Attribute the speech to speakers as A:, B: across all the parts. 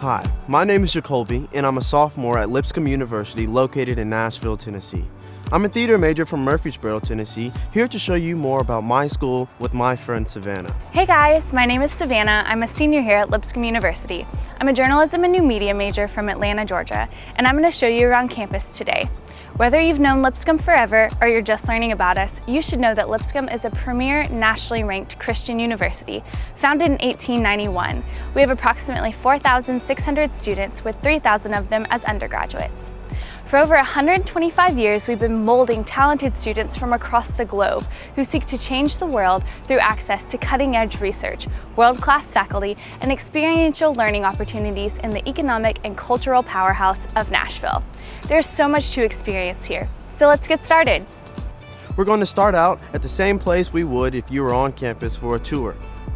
A: Hi, my name is Jacoby, and I'm a sophomore at Lipscomb University located in Nashville, Tennessee. I'm a theater major from Murfreesboro, Tennessee, here to show you more about my school with my friend Savannah.
B: Hey guys, my name is Savannah. I'm a senior here at Lipscomb University. I'm a journalism and new media major from Atlanta, Georgia, and I'm going to show you around campus today. Whether you've known Lipscomb forever or you're just learning about us, you should know that Lipscomb is a premier nationally ranked Christian university founded in 1891. We have approximately 4,600 students, with 3,000 of them as undergraduates. For over 125 years, we've been molding talented students from across the globe who seek to change the world through access to cutting-edge research, world-class faculty, and experiential learning opportunities in the economic and cultural powerhouse of Nashville. There's so much to experience here, so let's get started.
A: We're going to start out at the same place we would if you were on campus for a tour,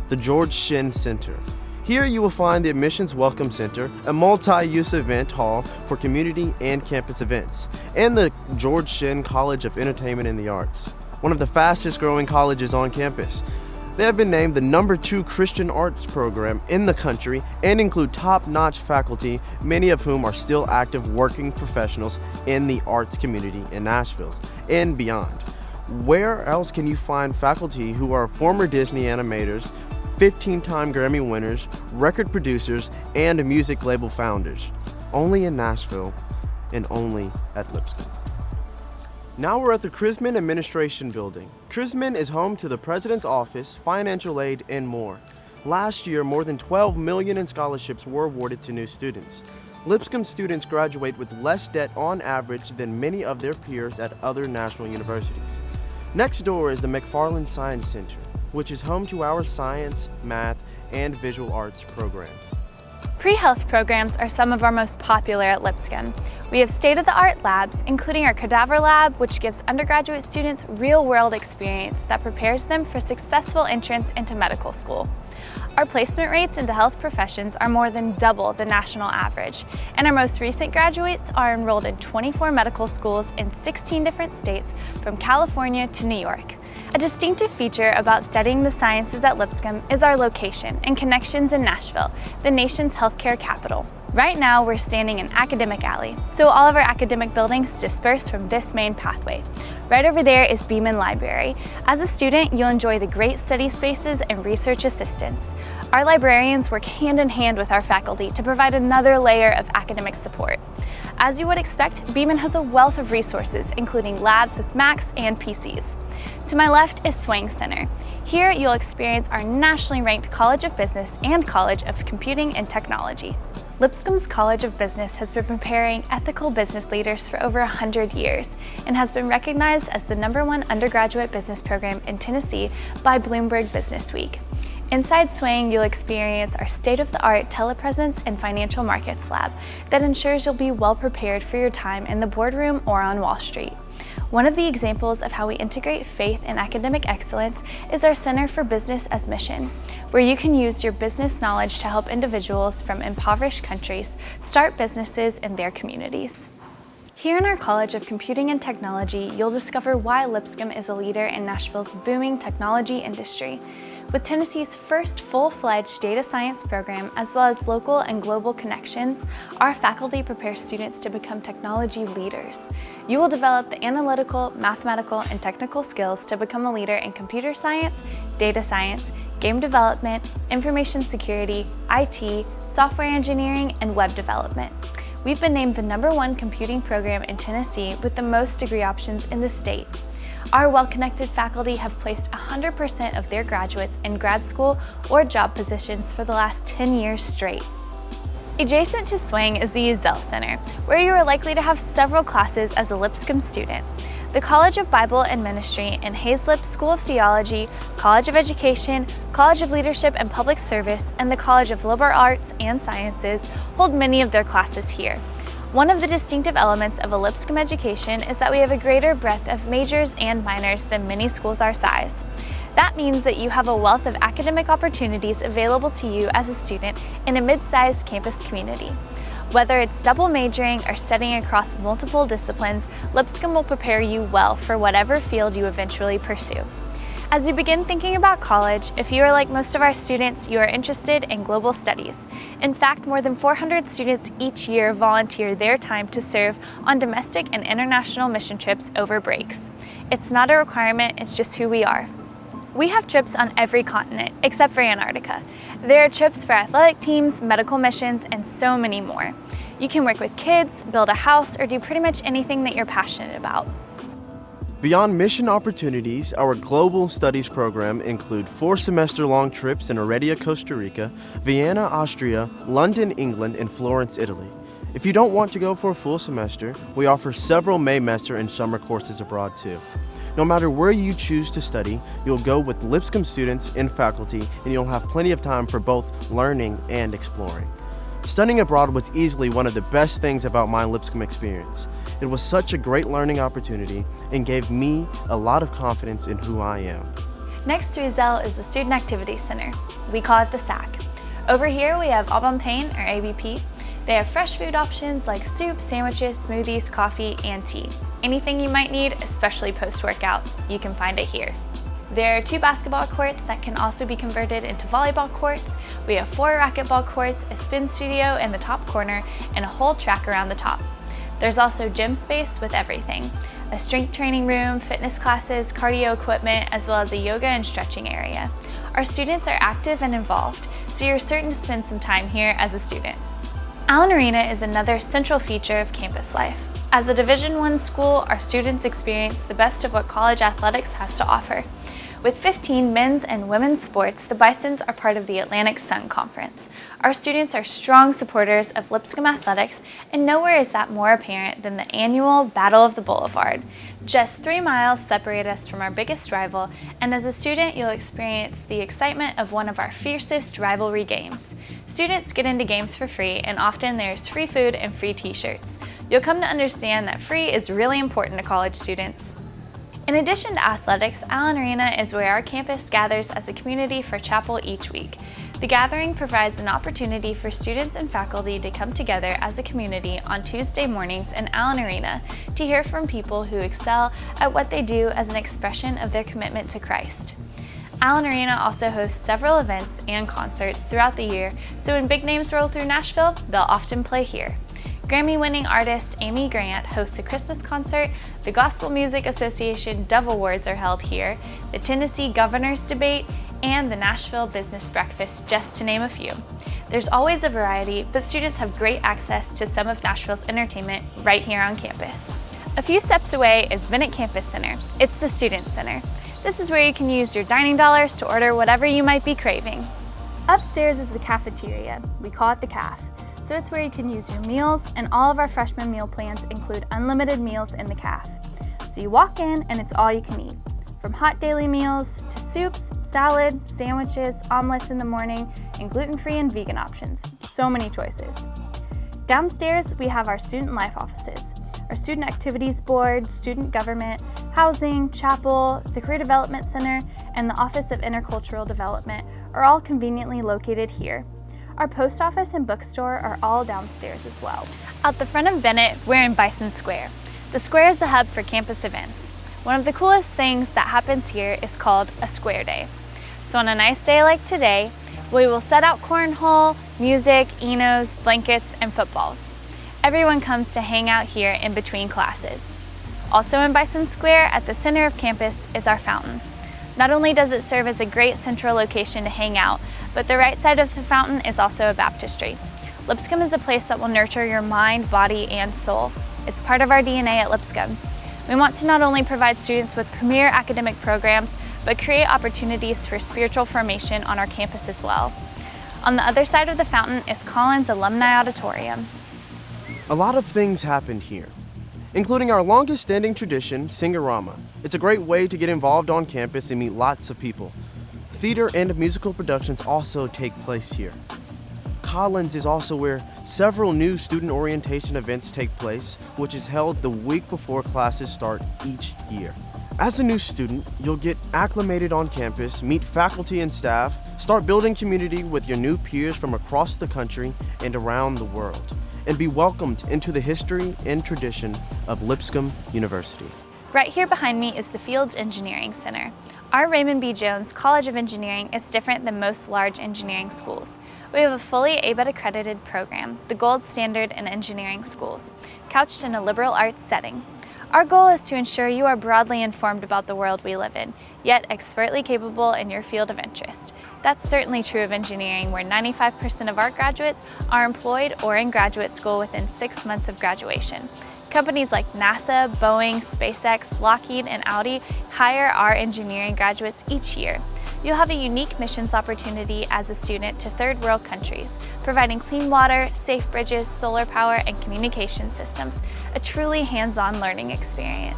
A: the George Shinn Center. Here you will find the Admissions Welcome Center, a multi-use event hall for community and campus events, and the George Shinn College of Entertainment and the Arts, one of the fastest growing colleges on campus. They have been named the #2 Christian arts program in the country and include top-notch faculty, many of whom are still active working professionals in the arts community in Nashville and beyond. Where else can you find faculty who are former Disney animators, 15-time Grammy winners, record producers, and music label founders? Only in Nashville and only at Lipscomb. Now we're at the Chrisman Administration Building. Chrisman is home to the President's Office, financial aid, and more. Last year, more than $12 million in scholarships were awarded to new students. Lipscomb students graduate with less debt on average than many of their peers at other national universities. Next door is the McFarland Science Center, which is home to our science, math, and visual arts programs.
B: Pre-health programs are some of our most popular at Lipscomb. We have state-of-the-art labs, including our cadaver lab, which gives undergraduate students real-world experience that prepares them for successful entrance into medical school. Our placement rates into health professions are more than double the national average, and our most recent graduates are enrolled in 24 medical schools in 16 different states, from California to New York. A distinctive feature about studying the sciences at Lipscomb is our location and connections in Nashville, the nation's healthcare capital. Right now, we're standing in Academic Alley, so all of our academic buildings disperse from this main pathway. Right over there is Beeman Library. As a student, you'll enjoy the great study spaces and research assistance. Our librarians work hand in hand with our faculty to provide another layer of academic support. As you would expect, Beeman has a wealth of resources, including labs with Macs and PCs. To my left is Zelle Center. Here you'll experience our nationally ranked College of Business and College of Computing and Technology. Lipscomb's College of Business has been preparing ethical business leaders for over 100 years and has been recognized as the #1 undergraduate business program in Tennessee by Bloomberg Business Week. Inside Swing, you'll experience our state-of-the-art telepresence and financial markets lab that ensures you'll be well prepared for your time in the boardroom or on Wall Street. One of the examples of how we integrate faith and academic excellence is our Center for Business as Mission, where you can use your business knowledge to help individuals from impoverished countries start businesses in their communities. Here in our College of Computing and Technology, you'll discover why Lipscomb is a leader in Nashville's booming technology industry. With Tennessee's first full-fledged data science program, as well as local and global connections, our faculty prepare students to become technology leaders. You will develop the analytical, mathematical, and technical skills to become a leader in computer science, data science, game development, information security, IT, software engineering, and web development. We've been named the #1 computing program in Tennessee with the most degree options in the state. Our well-connected faculty have placed 100% of their graduates in grad school or job positions for the last 10 years straight. Adjacent to Swing is the Zelle Center, where you are likely to have several classes as a Lipscomb student. The College of Bible and Ministry and Hayslip School of Theology, College of Education, College of Leadership and Public Service, and the College of Liberal Arts and Sciences hold many of their classes here. One of the distinctive elements of a Lipscomb education is that we have a greater breadth of majors and minors than many schools our size. That means that you have a wealth of academic opportunities available to you as a student in a mid-sized campus community. Whether it's double majoring or studying across multiple disciplines, Lipscomb will prepare you well for whatever field you eventually pursue. As you begin thinking about college, if you are like most of our students, you are interested in global studies. In fact, more than 400 students each year volunteer their time to serve on domestic and international mission trips over breaks. It's not a requirement, it's just who we are. We have trips on every continent, except for Antarctica. There are trips for athletic teams, medical missions, and so many more. You can work with kids, build a house, or do pretty much anything that you're passionate about.
A: Beyond mission opportunities, our global studies program include 4 semester-long trips in Heredia, Costa Rica, Vienna, Austria, London, England, and Florence, Italy. If you don't want to go for a full semester, we offer several Maymester and summer courses abroad too. No matter where you choose to study, you'll go with Lipscomb students and faculty, and you'll have plenty of time for both learning and exploring. Studying abroad was easily one of the best things about my Lipscomb experience. It was such a great learning opportunity and gave me a lot of confidence in who I am.
B: Next to Zelle is the Student Activities Center. We call it the SAC. Over here we have Au Bon Pain, or ABP. They have fresh food options like soup, sandwiches, smoothies, coffee, and tea. Anything you might need, especially post-workout, you can find it here. There are 2 basketball courts that can also be converted into volleyball courts. We have 4 racquetball courts, a spin studio in the top corner, and a whole track around the top. There's also gym space with everything. A strength training room, fitness classes, cardio equipment, as well as a yoga and stretching area. Our students are active and involved, so you're certain to spend some time here as a student. Allen Arena is another central feature of campus life. As a Division I school, our students experience the best of what college athletics has to offer. With 15 men's and women's sports, the Bisons are part of the Atlantic Sun Conference. Our students are strong supporters of Lipscomb athletics, and nowhere is that more apparent than the annual Battle of the Boulevard. Just 3 miles separate us from our biggest rival, and as a student, you'll experience the excitement of one of our fiercest rivalry games. Students get into games for free, and often there's free food and free t-shirts. You'll come to understand that free is really important to college students. In addition to athletics, Allen Arena is where our campus gathers as a community for chapel each week. The gathering provides an opportunity for students and faculty to come together as a community on Tuesday mornings in Allen Arena to hear from people who excel at what they do as an expression of their commitment to Christ. Allen Arena also hosts several events and concerts throughout the year, so when big names roll through Nashville, they'll often play here. Grammy-winning artist Amy Grant hosts a Christmas concert, the Gospel Music Association Dove Awards are held here, the Tennessee Governor's Debate, and the Nashville Business Breakfast, just to name a few. There's always a variety, but students have great access to some of Nashville's entertainment right here on campus. A few steps away is Bennett Campus Center. It's the Student Center. This is where you can use your dining dollars to order whatever you might be craving. Upstairs is the cafeteria. We call it the CAF. So it's where you can use your meals, and all of our freshman meal plans include unlimited meals in the CAF. So you walk in and it's all you can eat. From hot daily meals to soups, salad, sandwiches, omelets in the morning, and gluten-free and vegan options. So many choices. Downstairs, we have our student life offices, our student activities board, student government, housing, chapel, the Career Development Center, and the Office of Intercultural Development are all conveniently located here. Our post office and bookstore are all downstairs as well. Out the front of Bennett, we're in Bison Square. The square is a hub for campus events. One of the coolest things that happens here is called a Square Day. So on a nice day like today, we will set out cornhole, music, Enos, blankets, and footballs. Everyone comes to hang out here in between classes. Also in Bison Square, at the center of campus, is our fountain. Not only does it serve as a great central location to hang out, but the right side of the fountain is also a baptistry. Lipscomb is a place that will nurture your mind, body, and soul. It's part of our DNA at Lipscomb. We want to not only provide students with premier academic programs, but create opportunities for spiritual formation on our campus as well. On the other side of the fountain is Collins Alumni Auditorium.
A: A lot of things happened here, including our longest standing tradition, Singorama. It's a great way to get involved on campus and meet lots of people. Theater and musical productions also take place here. Collins is also where several new student orientation events take place, which is held the week before classes start each year. As a new student, you'll get acclimated on campus, meet faculty and staff, start building community with your new peers from across the country and around the world, and be welcomed into the history and tradition of Lipscomb University.
B: Right here behind me is the Fields Engineering Center. Our Raymond B. Jones College of Engineering is different than most large engineering schools. We have a fully ABET accredited program, the gold standard in engineering schools, couched in a liberal arts setting. Our goal is to ensure you are broadly informed about the world we live in, yet expertly capable in your field of interest. That's certainly true of engineering, where 95% of our graduates are employed or in graduate school within 6 months of graduation. Companies like NASA, Boeing, SpaceX, Lockheed, and Audi hire our engineering graduates each year. You'll have a unique missions opportunity as a student to third world countries, providing clean water, safe bridges, solar power, and communication systems, a truly hands-on learning experience.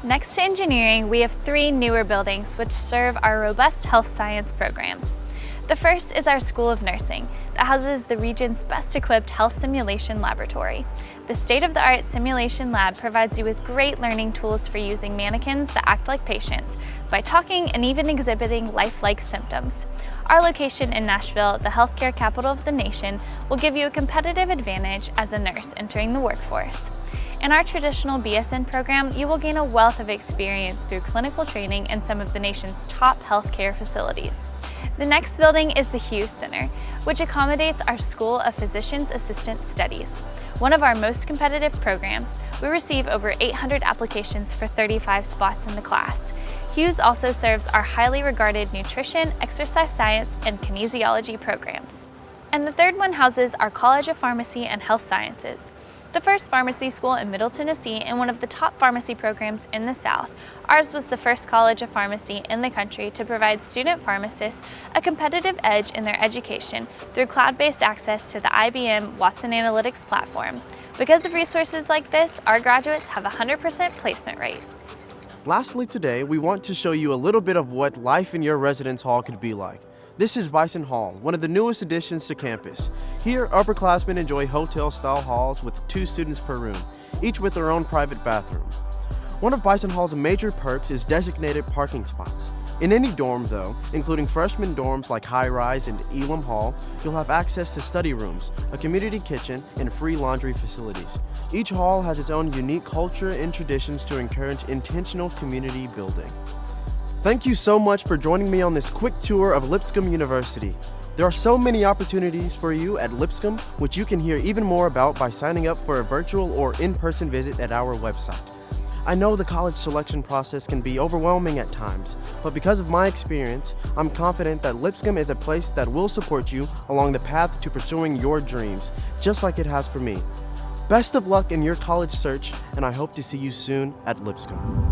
B: Next to engineering, we have 3 newer buildings which serve our robust health science programs. The first is our School of Nursing that houses the region's best equipped health simulation laboratory. The state-of-the-art simulation lab provides you with great learning tools for using mannequins that act like patients by talking and even exhibiting lifelike symptoms. Our location in Nashville, the healthcare capital of the nation, will give you a competitive advantage as a nurse entering the workforce. In our traditional BSN program, you will gain a wealth of experience through clinical training in some of the nation's top healthcare facilities. The next building is the Hughes Center, which accommodates our School of Physician's Assistant Studies. One of our most competitive programs, we receive over 800 applications for 35 spots in the class. Hughes also serves our highly regarded nutrition, exercise science, and kinesiology programs. And the third one houses our College of Pharmacy and Health Sciences, the first pharmacy school in Middle Tennessee and one of the top pharmacy programs in the South. Ours was the first college of pharmacy in the country to provide student pharmacists a competitive edge in their education through cloud-based access to the IBM Watson Analytics platform. Because of resources like this, our graduates have a 100% placement rate.
A: Lastly today, we want to show you a little bit of what life in your residence hall could be like. This is Bison Hall, one of the newest additions to campus. Here, upperclassmen enjoy hotel-style halls with 2 students per room, each with their own private bathroom. One of Bison Hall's major perks is designated parking spots. In any dorm, though, including freshman dorms like High Rise and Elam Hall, you'll have access to study rooms, a community kitchen, and free laundry facilities. Each hall has its own unique culture and traditions to encourage intentional community building. Thank you so much for joining me on this quick tour of Lipscomb University. There are so many opportunities for you at Lipscomb, which you can hear even more about by signing up for a virtual or in-person visit at our website. I know the college selection process can be overwhelming at times, but because of my experience, I'm confident that Lipscomb is a place that will support you along the path to pursuing your dreams, just like it has for me. Best of luck in your college search, and I hope to see you soon at Lipscomb.